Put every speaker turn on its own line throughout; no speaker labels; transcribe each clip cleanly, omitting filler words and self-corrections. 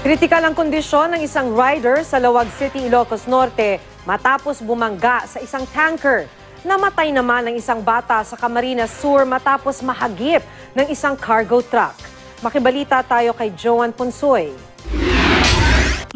Kritikal ang kondisyon ng isang rider sa Lawag City, Ilocos Norte matapos bumangga sa isang tanker. Namatay naman ang isang bata sa Camarines Sur matapos mahagip ng isang cargo truck. Makibalita tayo kay Joan Punsoy.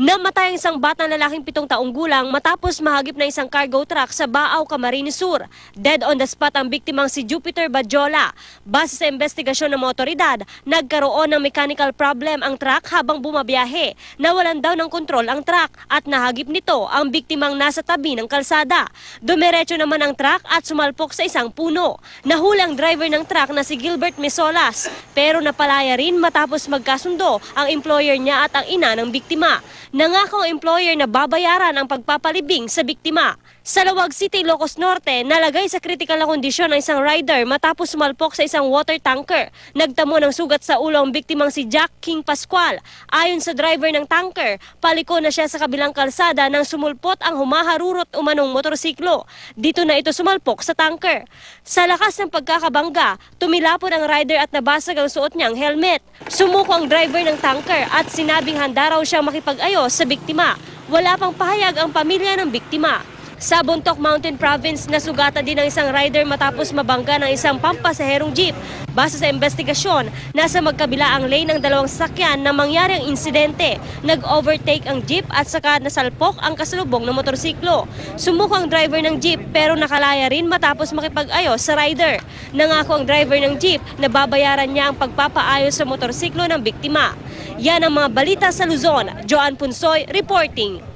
Namatay ang isang batang lalaking 7 taong gulang matapos mahagip na isang cargo truck sa Baaw, Camarines Sur. Dead on the spot ang biktimang si Jupiter Badjola. Base sa investigasyon ng mga otoridad, nagkaroon ng mechanical problem ang truck habang bumabiyahe. Nawalan daw ng kontrol ang truck at nahagip nito ang biktimang nasa tabi ng kalsada. Dumiretso naman ang truck at sumalpok sa isang puno. Nahuli ang driver ng truck na si Gilbert Mesolas, pero napalaya rin matapos magkasundo ang employer niya at ang ina ng biktima. Nangako ang employer na babayaran ang pagpapalibing sa biktima. Sa Lawag City, Ilocos Norte, nalagay sa kritikal na kondisyon ang isang rider matapos sumalpok sa isang water tanker. Nagtamo ng sugat sa ulo ang biktimang si Jack King Pascual. Ayon sa driver ng tanker, paliko na siya sa kabilang kalsada nang sumulpot ang humaharurot umanong motorsiklo. Dito na ito sumalpok sa tanker. Sa lakas ng pagkakabangga, tumilapon ang rider at nabasag ang suot niyang helmet. Sumuko ang driver ng tanker at sinabing handa raw siyang makipag-ayos sa biktima. Wala pang pahayag ang pamilya ng biktima. Sa Bontoc Mountain Province, nasugatan din ang isang rider matapos mabangga ng isang pampasaherong jeep. Base sa investigasyon, nasa magkabila ang lane ng dalawang sasakyan na mangyari ang insidente. Nag-overtake ang jeep at saka nasalpok ang kasalubong ng motorsiklo. Sumuko ang driver ng jeep pero nakalaya rin matapos makipag-ayos sa rider. Nangako ang driver ng jeep na babayaran niya ang pagpapaayos sa motorsiklo ng biktima. Yan ang mga balita sa Luzon. Joan Punsoy reporting.